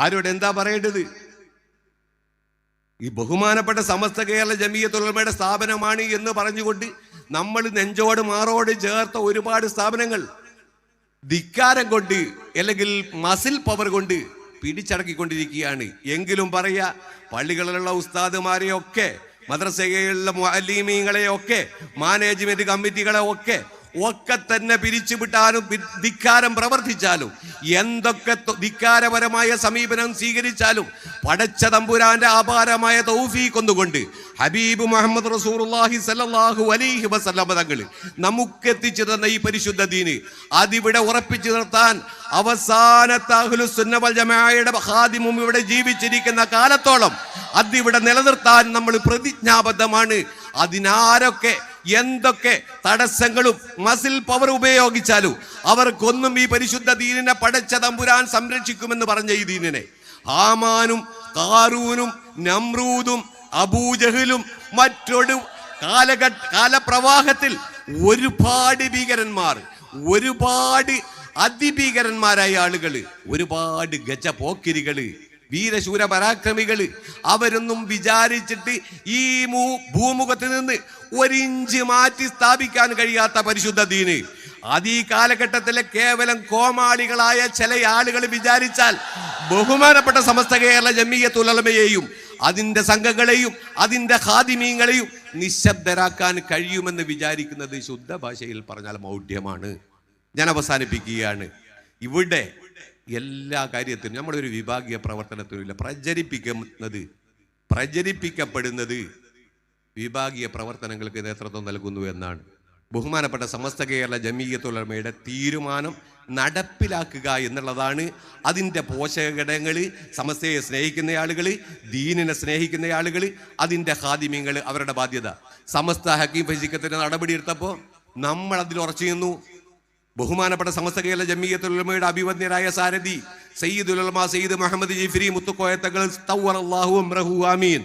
ആരോട് എന്താ പറയേണ്ടത്? ഈ ബഹുമാനപ്പെട്ട സമസ്ത കേരള ജമിയത്തുൽ ഉലമയുടെ സ്ഥാപനമാണ് എന്ന് പറഞ്ഞുകൊണ്ട് നമ്മൾ നെഞ്ചോട് മാറോട് ചേർത്ത ഒരുപാട് സ്ഥാപനങ്ങൾ ധിക്കാരം കൊണ്ട് അല്ലെങ്കിൽ മസിൽ പവർ കൊണ്ട് പിടിച്ചടക്കിക്കൊണ്ടിരിക്കുകയാണ്. എങ്കിലും പറയാ, പള്ളികളിലുള്ള ഉസ്താദുമാരെയൊക്കെ, മദ്രസയിലുള്ള മുഅല്ലിമീങ്ങളെയൊക്കെ, മാനേജ്മെന്റ് കമ്മിറ്റികളെ ഒക്കെ തന്നെ പിരിച്ചുവിട്ടാലും ധിക്കാരം പ്രവർത്തിച്ചാലും എന്തൊക്കെ ധിക്കാരപരമായ സമീപനം സ്വീകരിച്ചാലും പടച്ച തമ്പുരാന്റെ അപാരമായ തൗഫീഖ് കൊണ്ടുകൊണ്ട് ഹബീബ് മുഹമ്മദ് റസൂലുള്ളാഹി സ്വല്ലല്ലാഹു അലൈഹി വസല്ലം തങ്ങൾ നമുക്ക് എത്തിച്ചു തന്ന ഈ പരിശുദ്ധ ദീന് അതിവിടെ ഉറപ്പിച്ചു നിർത്താൻ അവസാനത്തെ അഹ്ലുസ് സുന്ന വൽ ജമാഅയുടെ ഖാദിമും ഇവിടെ ജീവിച്ചിരിക്കുന്ന കാലത്തോളം അതിവിടെ നിലനിർത്താൻ നമ്മൾ പ്രതിജ്ഞാബദ്ധമാണ്. അതിനാരൊക്കെ എന്തൊക്കെ തടസ്സങ്ങളും മസിൽ പവർ ഉപയോഗിച്ചാലും അവർക്കൊന്നും ഈ പരിശുദ്ധ ദീനിനെ പടച്ച തമ്പുരാൻ സംരക്ഷിക്കുമെന്ന് പറഞ്ഞ ഈ ദീനിനെ ഹാമാനും കാറൂനും നമ്രൂദും അബൂജഹലും മറ്റൊരു കാലപ്രവാഹത്തിൽ ഒരുപാട് ഭീകരന്മാർ, ഒരുപാട് അതിഭീകരന്മാരായ ആളുകള്, ഒരുപാട് ഗജപോക്കിരികള്, വീരശൂര പരാക്രമികള്, അവരൊന്നും വിചാരിച്ചിട്ട് ഈ ഭൂമുഖത്ത് നിന്ന് ഒരിഞ്ച് മാറ്റി സ്ഥാപിക്കാൻ കഴിയാത്ത പരിശുദ്ധ ദീന് അത് ഈ കാലഘട്ടത്തിലെ കേവലം കോമാളികളായ ചില ആളുകൾ വിചാരിച്ചാൽ ബഹുമാനപ്പെട്ട സമസ്ത കേരള ജമിയത്തുൽ ഉലമയെയും അതിന്റെ സംഘങ്ങളെയും അതിന്റെ ഖാദിമീങ്ങളെയും നിശബ്ദരാക്കാൻ കഴിയുമെന്ന് വിചാരിക്കുന്നത് ശുദ്ധ ഭാഷയിൽ പറഞ്ഞാൽ മൗഢ്യമാണ്. ഞാൻ അവസാനിപ്പിക്കുകയാണ്. ഇവിടെ എല്ലാ കാര്യത്തിനും നമ്മളൊരു വിഭാഗീയ പ്രവർത്തനത്തിനുമില്ല. പ്രചരിപ്പിക്കപ്പെടുന്നത് വിഭാഗീയ പ്രവർത്തനങ്ങൾക്ക് നേതൃത്വം നൽകുന്നു എന്നാണ്. ബഹുമാനപ്പെട്ട സമസ്ത കേരള ജമിയത്തുൽ ഉലമയുടെ തീരുമാനം നടപ്പിലാക്കുക എന്നുള്ളതാണ് അതിൻ്റെ പോഷകഘടകങ്ങൾ. സമസ്തയെ സ്നേഹിക്കുന്ന ആളുകൾ, ദീനിനെ സ്നേഹിക്കുന്ന ആളുകൾ, അതിൻ്റെ ഖാദിമീങ്ങൾ, അവരുടെ ബാധ്യത. സമസ്ത ഹക്കീം ഫൈസിക്കത്തിന് നടപടിയെടുത്തപ്പോൾ നമ്മൾ അതിൽ ഉറച്ചു നിന്നു. ബഹുമാനപ്പെട്ട സമസ്ത കേരള ജമിയത്തുൽ ഉലമയുടെ അഭിവന്ദ്യരായ സാരഥി സയ്യിദുൽ ഉലമ സയ്യിദ് മുഹമ്മദ് ജിഫ്രി മുത്തുക്കോയ തങ്ങൾ തവ്വറല്ലാഹു അംറഹു ആമീൻ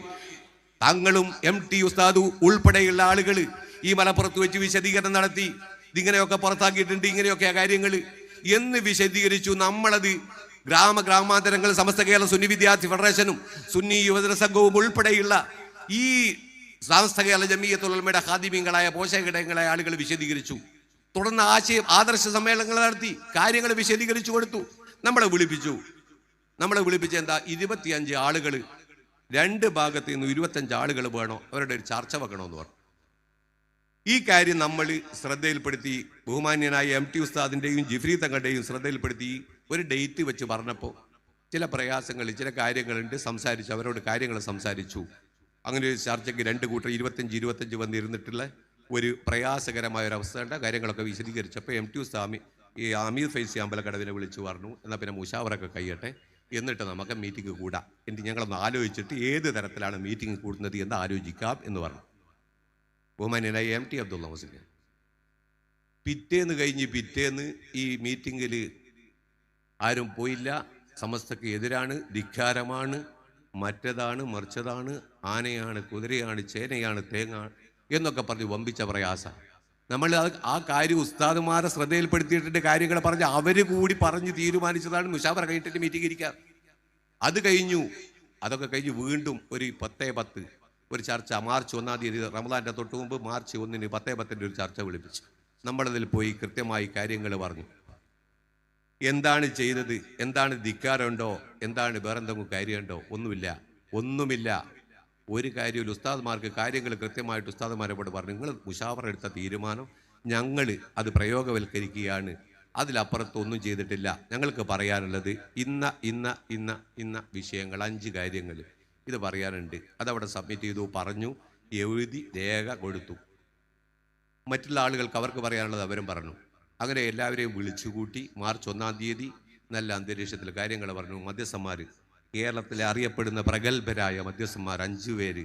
തങ്ങളും MT ഉസ്താദു ഉൾപ്പെടെയുള്ള ആളുകൾ ഈ മലപ്പുറത്ത് വെച്ച് വിശദീകരണം നടത്തി. ഇതിങ്ങനെയൊക്കെ പുറത്താക്കിയിട്ടുണ്ട്, ഇങ്ങനെയൊക്കെ കാര്യങ്ങൾ എന്ന് വിശദീകരിച്ചു. നമ്മളത് ഗ്രാമാന്തരങ്ങൾ സമസ്ത കേരള സുന്നി വിദ്യാർത്ഥി ഫെഡറേഷനും സുന്നി യുവജന സംഘവും ഉൾപ്പെടെയുള്ള ഈ സമസ്ത കേരള ജമിയത്തുൽ ഉലമയുടെ ഖാദിമീങ്ങളായ പോഷകഘടകങ്ങളായ ആളുകൾ വിശദീകരിച്ചു. തുടർന്ന് ആദർശ സമ്മേളനങ്ങൾ നടത്തി കാര്യങ്ങൾ വിശദീകരിച്ചു കൊടുത്തു. നമ്മളെ വിളിപ്പിച്ച് എന്താ 25 ആളുകൾ, രണ്ട് ഭാഗത്ത് നിന്ന് 25 ആളുകൾ വേണോ, അവരുടെ ഒരു ചർച്ച വെക്കണമെന്ന് പറഞ്ഞു. ഈ കാര്യം നമ്മൾ ശ്രദ്ധയിൽപ്പെടുത്തി. ബഹുമാന്യനായ MT ഉസ്താദിൻ്റെയും ജിഫ്രി തങ്ങളുടെയും ശ്രദ്ധയിൽപ്പെടുത്തി. ഒരു ഡേറ്റ് വെച്ച് പറഞ്ഞപ്പോൾ ചില പ്രയാസങ്ങൾ, ചില കാര്യങ്ങളുണ്ട്. സംസാരിച്ചു, അവരോട് കാര്യങ്ങൾ സംസാരിച്ചു. അങ്ങനെ ഒരു ചർച്ചയ്ക്ക് രണ്ട് കൂട്ടർ 25 വന്നിരുന്നിട്ടുള്ള ഒരു പ്രയാസകരമായ ഒരു അവസ്ഥയുടെ കാര്യങ്ങളൊക്കെ വിശദീകരിച്ചപ്പോൾ MT ഉസ്താദ് ഈ അമീർ ഫൈസി അമ്പലക്കടവിനെ വിളിച്ചു പറഞ്ഞു, എന്നാൽ പിന്നെ മുഷാവറൊക്കെ കഴിയട്ടെ, എന്നിട്ട് നമുക്ക് മീറ്റിംഗ് കൂടാം. എന്നിട്ട് ഞങ്ങളൊന്ന് ആലോചിച്ചിട്ട് ഏത് തരത്തിലാണ് മീറ്റിംഗ് കൂടുന്നത് എന്ന് ആലോചിക്കാം എന്ന് പറഞ്ഞു. ബഹുമാന്യനായ MT അബ്ദുള്ള മുസ്ലിം പിറ്റേന്ന് ഈ മീറ്റിങ്ങിൽ ആരും പോയില്ല. സമസ്തക്ക് എതിരാണ്, ധിക്കാരമാണ്, മറ്റതാണ് മറിച്ചതാണ്, ആനയാണ്, കുതിരയാണ്, ചേനയാണ്, തേങ്ങ എന്നൊക്കെ പറഞ്ഞ് വമ്പിച്ച പ്രയാസം. നമ്മൾ ആ കാര്യം ഉസ്താദുമാരെ ശ്രദ്ധയിൽപ്പെടുത്തിയിട്ടിട്ട് കാര്യങ്ങൾ പറഞ്ഞ് അവർ കൂടി പറഞ്ഞ് തീരുമാനിച്ചതാണ് മുഷാവറ കഴിഞ്ഞിട്ട് മീറ്റിംഗ് ഇരിക്കുക. അത് കഴിഞ്ഞു. അതൊക്കെ കഴിഞ്ഞ് വീണ്ടും ഒരു 10-10 ഒരു ചർച്ച മാർച്ച് 1-ാം തീയതി റമദാൻ്റെ തൊട്ട് മുമ്പ് മാർച്ച് 1-ന് 10-10 ഒരു ചർച്ച വിളിപ്പിച്ചു. നമ്മളതിൽ പോയി കൃത്യമായി കാര്യങ്ങൾ പറഞ്ഞു. എന്താണ് ചെയ്തത്, എന്താണ് ധിക്കാരമുണ്ടോ, എന്താണ് വേറെന്തെങ്കിലും കാര്യമുണ്ടോ? ഒന്നുമില്ല. ഒരു കാര്യമില്ല. ഉസ്താദ്മാർക്ക് കാര്യങ്ങൾ കൃത്യമായിട്ട് ഉസ്താദ്മാരോട് പറഞ്ഞു, നിങ്ങൾ മുഷാവറ എടുത്ത തീരുമാനം ഞങ്ങൾ അത് പ്രയോഗവൽക്കരിക്കുകയാണ്, അതിലപ്പുറത്തൊന്നും ചെയ്തിട്ടില്ല. ഞങ്ങൾക്ക് പറയാനുള്ളത് ഇന്ന വിഷയങ്ങൾ 5 കാര്യങ്ങൾ ഇത് പറയാനുണ്ട്. അതവിടെ സബ്മിറ്റ് ചെയ്തു, പറഞ്ഞു, എഴുതി രേഖ കൊടുത്തു. മറ്റുള്ള ആളുകൾക്ക് അവർക്ക് പറയാനുള്ളത് അവരും പറഞ്ഞു. അങ്ങനെ എല്ലാവരെയും വിളിച്ചുകൂട്ടി മാർച്ച് 1-ാം തീയതി നല്ല അന്തരീക്ഷത്തിൽ കാര്യങ്ങൾ പറഞ്ഞു. മധ്യസ്ഥന്മാർ, കേരളത്തിലെ അറിയപ്പെടുന്ന പ്രഗത്ഭരായ മധ്യസ്ഥന്മാർ 5 പേര്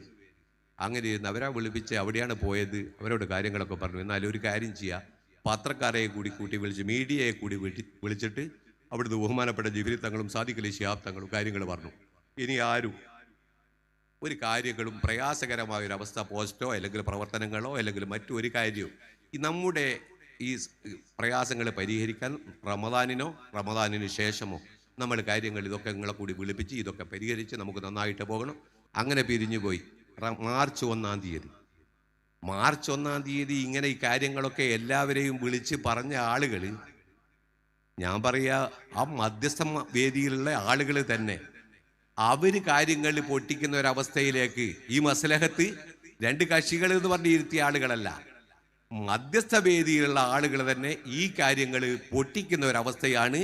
അങ്ങനെ ഇരുന്ന് അവരെ വിളിപ്പിച്ച് അവിടെയാണ് പോയത്. അവരോട് കാര്യങ്ങളൊക്കെ പറഞ്ഞു. എന്നാൽ ഒരു കാര്യം ചെയ്യുക, പത്രക്കാരെ കൂടി കൂട്ടി വിളിച്ച്, മീഡിയയെ കൂടി വിളിച്ചിട്ട് അവിടുന്ന് ബഹുമാനപ്പെട്ട ജിബ്രീൽ തങ്ങളും സാദിഖ് അലി ശിഹാബ് തങ്ങളും കാര്യങ്ങൾ പറഞ്ഞു. ഇനി ആരും ഒരു കാര്യങ്ങളും പ്രയാസകരമായൊരവസ്ഥ പോസ്റ്റോ അല്ലെങ്കിൽ പ്രവർത്തനങ്ങളോ അല്ലെങ്കിൽ മറ്റൊരു കാര്യവും നമ്മുടെ ഈ പ്രയാസങ്ങൾ പരിഹരിക്കാൻ റമദാനിനോ റമദാനിന് ശേഷമോ നമ്മൾ കാര്യങ്ങൾ ഇതൊക്കെ നിങ്ങളെ കൂടി വിളിപ്പിച്ച് ഇതൊക്കെ പരിഹരിച്ച് നമുക്ക് നന്നായിട്ട് പോകണം. അങ്ങനെ പിരിഞ്ഞു പോയി. മാർച്ച് 1-ാം തീയതി ഇങ്ങനെ ഈ കാര്യങ്ങളൊക്കെ എല്ലാവരെയും വിളിച്ച് പറഞ്ഞ ആളുകൾ, ഞാൻ പറയാ ആ മധ്യസ്ഥ വേദിയിലുള്ള ആളുകൾ തന്നെ അവർ കാര്യങ്ങൾ പൊട്ടിക്കുന്ന ഒരവസ്ഥയിലേക്ക്, ഈ മസ്ലഹത്ത് രണ്ട് കക്ഷികൾ എന്ന് പറഞ്ഞിരുത്തിയ ആളുകളല്ല, മധ്യസ്ഥ വേദിയിലുള്ള ആളുകൾ തന്നെ ഈ കാര്യങ്ങൾ പൊട്ടിക്കുന്ന ഒരവസ്ഥയാണ്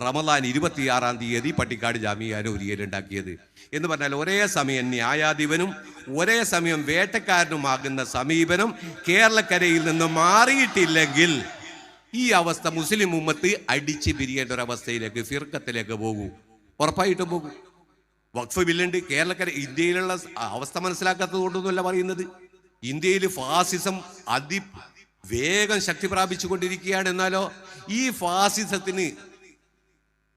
റമദാൻ 26-ാം തീയതി പട്ടിക്കാട് ജാമിയ നൂരിയയിൽ ഉണ്ടാക്കിയത്. എന്ന് പറഞ്ഞാൽ ഒരേ സമയം ന്യായാധിപനും ഒരേ സമയം വേട്ടക്കാരനുമാകുന്ന സമീപനം കേരളക്കരയിൽ നിന്ന് മാറിയിട്ടില്ലെങ്കിൽ ഈ അവസ്ഥ മുസ്ലിം ഉമ്മത്ത് അടിച്ച് പിരിയേണ്ട ഒരവസ്ഥയിലേക്ക്, ഫിർക്കത്തിലേക്ക് പോകൂ, ഉറപ്പായിട്ടും പോകും. വഖഫ് ബില്ലുണ്ട് കേരളക്കര. ഇന്ത്യയിലുള്ള അവസ്ഥ മനസ്സിലാക്കാത്തത് കൊണ്ടൊന്നുമല്ല പറയുന്നത്. ഇന്ത്യയിൽ ഫാസിസം അതിവേഗം ശക്തി പ്രാപിച്ചുകൊണ്ടിരിക്കുകയാണ്. എന്നാലോ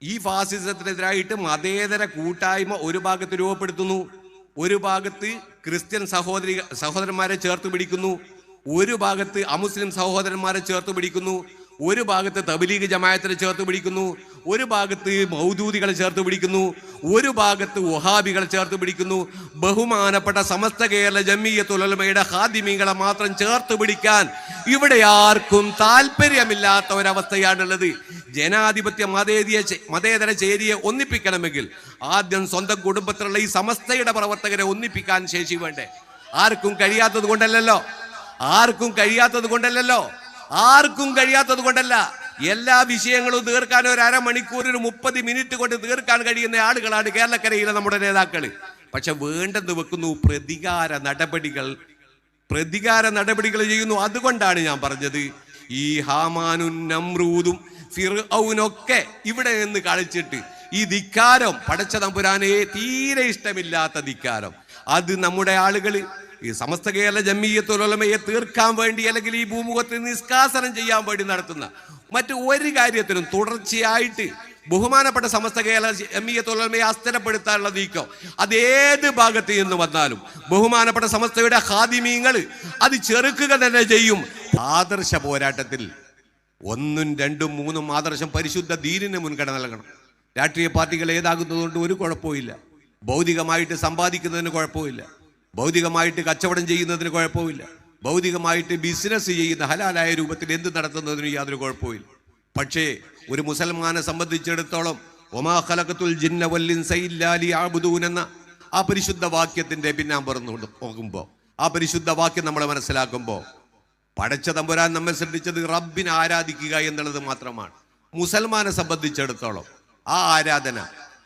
ഈ ഫാസിസത്തിനെതിരായിട്ട് മതേതര കൂട്ടായ്മ ഒരു ഭാഗത്ത് രൂപപ്പെടുത്തുന്നു, ഒരു ഭാഗത്ത് ക്രിസ്ത്യൻ സഹോദരന്മാരെ ചേർത്ത് പിടിക്കുന്നു, ഒരു ഭാഗത്ത് അമുസ്ലിം സഹോദരന്മാരെ ചേർത്ത് പിടിക്കുന്നു, ഒരു ഭാഗത്ത് തബ്ലീഗ് ജമാഅത്തിനെ ചേർത്ത് പിടിക്കുന്നു, ഒരു ഭാഗത്ത് മൗദൂദികളെ ചേർത്ത് പിടിക്കുന്നു, ഒരു ഭാഗത്ത് വഹാബികളെ ചേർത്ത് പിടിക്കുന്നു. ബഹുമാനപ്പെട്ട സമസ്ത കേരള ജംഇയ്യത്തുൽ ഉലമയുടെ ഖാദിമീങ്ങളെ മാത്രം ചേർത്ത് പിടിക്കാൻ ഇവിടെ ആർക്കും താല്പര്യമില്ലാത്ത ഒരവസ്ഥയാണുള്ളത്. ജനാധിപത്യ മതേതര ചേരിയെ ഒന്നിപ്പിക്കണമെങ്കിൽ ആദ്യം സ്വന്തം കുടുംബത്തിലുള്ള ഈ സമസ്തയുടെ പ്രവർത്തകരെ ഒന്നിപ്പിക്കാൻ ശേഷി വേണ്ടേ? ആർക്കും കഴിയാത്തത് കൊണ്ടല്ല. എല്ലാ വിഷയങ്ങളും തീർക്കാൻ ഒരു അരമണിക്കൂറിന് 30 മിനിറ്റ് കൊണ്ട് തീർക്കാൻ കഴിയുന്ന ആളുകളാണ് കേരളക്കരയിലെ നമ്മുടെ നേതാക്കൾ. പക്ഷെ വേണ്ടെന്ന് വെക്കുന്നു പ്രതികാര നടപടികൾ ചെയ്യുന്നു. അതുകൊണ്ടാണ് ഞാൻ പറഞ്ഞത്, ഈ ഹാമാനും നമ്രൂദും ഫിർഔനൊക്കെ ഇവിടെ നിന്ന് കളിച്ചിട്ട് ഈ ധിക്കാരം, പടച്ച തമ്പുരാനെ തീരെ ഇഷ്ടമില്ലാത്ത ധിക്കാരം, അത് നമ്മുടെ ആളുകൾ ഈ സമസ്ത കേരള ജംഇയ്യത്തുൽ ഉലമയെ തീർക്കാൻ വേണ്ടി അല്ലെങ്കിൽ ഈ ഭൂമുഖത്ത് നിഷ്കാസനം ചെയ്യാൻ വേണ്ടി നടത്തുന്ന മറ്റു ഒരു കാര്യത്തിനും തുടർച്ചയായിട്ട് ബഹുമാനപ്പെട്ട സമസ്ത കേരള ജംഇയ്യത്തുൽ ഉലമയെ അസ്ഥിരപ്പെടുത്താനുള്ള നീക്കം അതേത് ഭാഗത്ത് നിന്ന് വന്നാലും ബഹുമാനപ്പെട്ട സമസ്തയുടെ ഖാദിമീങ്ങൾ അത് ചെറുക്കുക തന്നെ ചെയ്യും. ആദർശ പോരാട്ടത്തിൽ 1, 2, 3 ആദർശം പരിശുദ്ധ ദീനിന് മുൻഗണന നൽകണം. രാഷ്ട്രീയ പാർട്ടികൾ ഏതാകുന്നതുകൊണ്ട് ഒരു കുഴപ്പമില്ല, ഭൗതികമായിട്ട് സമ്പാദിക്കുന്നതിന് കുഴപ്പമില്ല, ഭൗതികമായിട്ട് കച്ചവടം ചെയ്യുന്നതിന് കുഴപ്പമില്ല, ഭൗതികമായിട്ട് ബിസിനസ് ചെയ്യുന്ന ഹലാലായ രൂപത്തിൽ എന്ത് നടത്തുന്നതിന് യാതൊരു കുഴപ്പമില്ല. പക്ഷേ ഒരു മുസൽമാനെ സംബന്ധിച്ചിടത്തോളം ഒമാ ഖലഖതുൽ ജിന്ന വൽ ഇൻസ ഇല്ലാ ലിയഅ്ബുദൂൻ എന്ന ആ പരിശുദ്ധ വാക്യത്തിന്റെ പിന്നാമ്പറന്നു പോകുമ്പോൾ, ആ പരിശുദ്ധ വാക്യം നമ്മൾ മനസ്സിലാക്കുമ്പോൾ, പടച്ച തമ്പുരാൻ നമ്മെ ശ്രദ്ധിച്ചത് റബ്ബിനെ ആരാധിക്കുക എന്നുള്ളത് മാത്രമാണ്. മുസൽമാനെ സംബന്ധിച്ചിടത്തോളം ആ ആരാധന,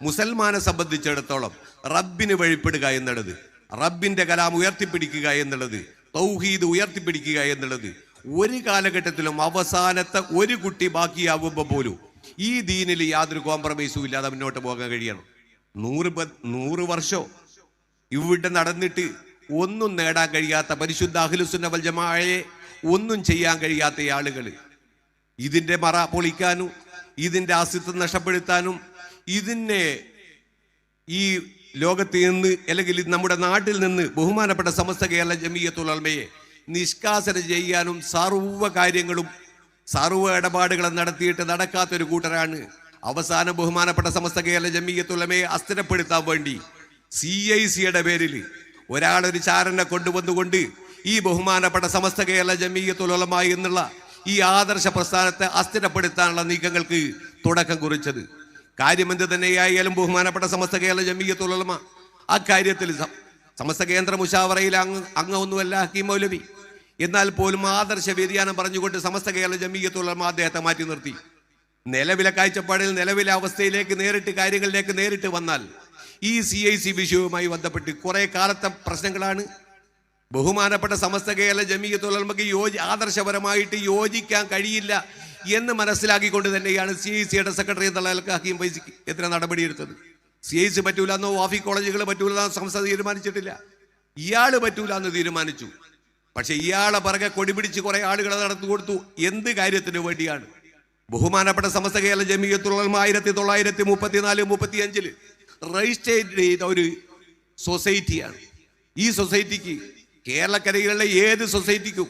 മുസൽമാനെ സംബന്ധിച്ചിടത്തോളം റബ്ബിന് വഴിപ്പെടുക എന്നുള്ളത്, റബ്ബിന്റെ കലാം ഉയർത്തിപ്പിടിക്കുക എന്നുള്ളത്, തൗഹീദ് ഉയർത്തിപ്പിടിക്കുക എന്നുള്ളത് ഒരു കാലഘട്ടത്തിലും അവസാനത്തെ ഒരു കുട്ടി ബാക്കിയാവുമ്പോൾ പോലും ഈ ദീനിൽ യാതൊരു കോംപ്രമൈസും ഇല്ലാതെ മുന്നോട്ട് പോകാൻ കഴിയണം. 100 വർഷം ഇവിടെ നടന്നിട്ട് ഒന്നും നേടാൻ കഴിയാത്ത പരിശുദ്ധ അഹ്ലുസുന്ന വൽ ജമാഅയെ ഒന്നും ചെയ്യാൻ കഴിയാത്ത ആളുകൾ ഇതിന്റെ മറ പൊളിക്കാനും ഇതിന്റെ അസ്തിത്വം നഷ്ടപ്പെടുത്താനും ഇതിനെ ഈ ലോകത്ത് നിന്ന് അല്ലെങ്കിൽ നമ്മുടെ നാട്ടിൽ നിന്ന് ബഹുമാനപ്പെട്ട സമസ്ത കേരള ജംഇയ്യത്തുൽ ഉലമയെ നിഷ്കാസനം ചെയ്യാനും സർവ്വ ഇടപാടുകളും നടത്തിയിട്ട് നടക്കാത്തൊരു കൂട്ടരാണ്. അവസാനം ബഹുമാനപ്പെട്ട സമസ്ത കേരള ജംഇയ്യത്തുൽ ഉലമയെ അസ്ഥിരപ്പെടുത്താൻ വേണ്ടി CIC-യുടെ പേരിൽ ഒരാളൊരു ചാരനെ കൊണ്ടുവന്നുകൊണ്ട് ഈ ബഹുമാനപ്പെട്ട സമസ്ത കേരള ജംഇയ്യത്തുൽ ഉലമ എന്നുള്ള ഈ ആദർശ പ്രസ്ഥാനത്തെ അസ്ഥിരപ്പെടുത്താനുള്ള നീക്കങ്ങൾക്ക് തുടക്കം കുറിച്ചത്. കാര്യമെന്ത് തന്നെയായാലും ബഹുമാനപ്പെട്ട സമസ്ത കേരള ജംഇയ്യത്തുൽ ഉലമ ആ കാര്യത്തിൽ സമസ്ത കേന്ദ്ര മുശാവറയിൽ അംഗമൊന്നുമല്ല ഹക്കീം മൗലവി. എന്നാൽ പോലും ആദർശ വ്യതിയാനം പറഞ്ഞുകൊണ്ട് സമസ്ത കേരള ജംഇയ്യത്തുൽ ഉലമ അദ്ദേഹത്തെ മാറ്റി നിർത്തി. നിലവിലെ കാഴ്ചപ്പാടിൽ നിലവിലെ അവസ്ഥയിലേക്ക് കാര്യങ്ങളിലേക്ക് നേരിട്ട് വന്നാൽ ഈ CIC വിഷയവുമായി ബന്ധപ്പെട്ട് കുറെ കാലത്തെ പ്രശ്നങ്ങളാണ്. ബഹുമാനപ്പെട്ട സമസ്ത കേരള ജംഇയ്യത്തുൽ ഉലമയ്ക്ക് ആദർശപരമായിട്ട് യോജിക്കാൻ കഴിയില്ല എന്ന് മനസ്സിലാക്കിക്കൊണ്ട് തന്നെയാണ് CIC-യുടെ സെക്രട്ടറി എന്നുള്ള ഹക്കീം ഫൈസിക്ക് എതിരെ നടപടിയെടുത്തത്. CIC പറ്റൂല എന്നോ വാഫി കോളേജുകൾ പറ്റൂല സംസ്ഥ തീരുമാനിച്ചിട്ടില്ല, ഇയാള് പറ്റൂല എന്ന് തീരുമാനിച്ചു. പക്ഷെ ഇയാളെ പിറകെ കൊടിപിടിച്ച് കുറെ ആളുകളെ നടത്തി കൊടുത്തു. എന്ത് കാര്യത്തിന് വേണ്ടിയാണ്? ബഹുമാനപ്പെട്ട സമസ്ത കേരള ജംഇയ്യത്തുൽ ഉലമ 1934-35 രജിസ്റ്റർ ചെയ്ത ഒരു സൊസൈറ്റിയാണ്. ഈ സൊസൈറ്റിക്ക് കേരളക്കരയിലുള്ള ഏത് സൊസൈറ്റിക്കും,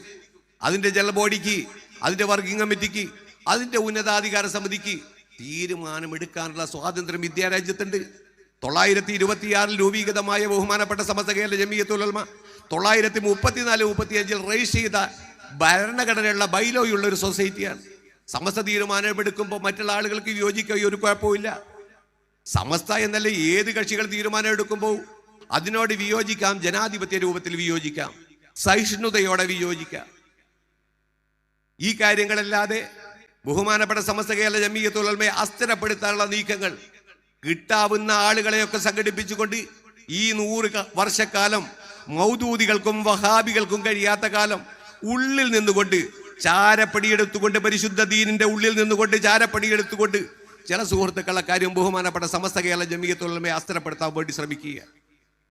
അതിന്റെ ജനറൽ ബോഡിക്ക്, അതിന്റെ വർക്കിംഗ് കമ്മിറ്റിക്ക്, അതിന്റെ ഉന്നതാധികാര സമിതിക്ക് തീരുമാനമെടുക്കാനുള്ള സ്വാതന്ത്ര്യം വിദ്യാരാജ്യത്തുണ്ട്. 926 രൂപീകൃതമായ ബഹുമാനപ്പെട്ട സമസ്ത കേരള ജമിയത്തുൽ ഉലമ 934-35 രജിസ്റ്റർ ചെയ്ത ഭരണഘടനയുള്ള ബൈലോയുള്ള ഒരു സൊസൈറ്റിയാണ്. സമസ്ത തീരുമാനമെടുക്കുമ്പോൾ മറ്റുള്ള ആളുകൾക്ക് വിയോജിക്കുക ഒരു കുഴപ്പമില്ല. സമസ്ത എന്നല്ല, ഏത് കക്ഷികൾ തീരുമാനം എടുക്കുമ്പോൾ അതിനോട് വിയോജിക്കാം, ജനാധിപത്യ രൂപത്തിൽ വിയോജിക്കാം, സഹിഷ്ണുതയോടെ വിയോജിക്കാം. ഈ കാര്യങ്ങളല്ലാതെ ബഹുമാനപ്പെട്ട സമസ്ത കേരള ജമിയത്തുൽ ഉലമയെ അസ്ഥിരപ്പെടുത്താനുള്ള നീക്കങ്ങൾ കിട്ടാവുന്ന ആളുകളെയൊക്കെ സംഘടിപ്പിച്ചുകൊണ്ട് ഈ 100 വർഷക്കാലം മൗദൂദികൾക്കും വഹാബികൾക്കും കഴിയാത്ത കാലം ഉള്ളിൽ നിന്നുകൊണ്ട് ചാരപ്പടിയെടുത്തുകൊണ്ട്, പരിശുദ്ധ ദീനിന്റെ ഉള്ളിൽ നിന്നുകൊണ്ട് ചാരപ്പടിയെടുത്തുകൊണ്ട് ചില സുഹൃത്തുക്കളുടെ കാര്യം ബഹുമാനപ്പെട്ട സമസ്ത കേരള ജമിയത്തുൽ ഉലമയെ അസ്ഥിരപ്പെടുത്താൻ വേണ്ടി ശ്രമിക്കുക.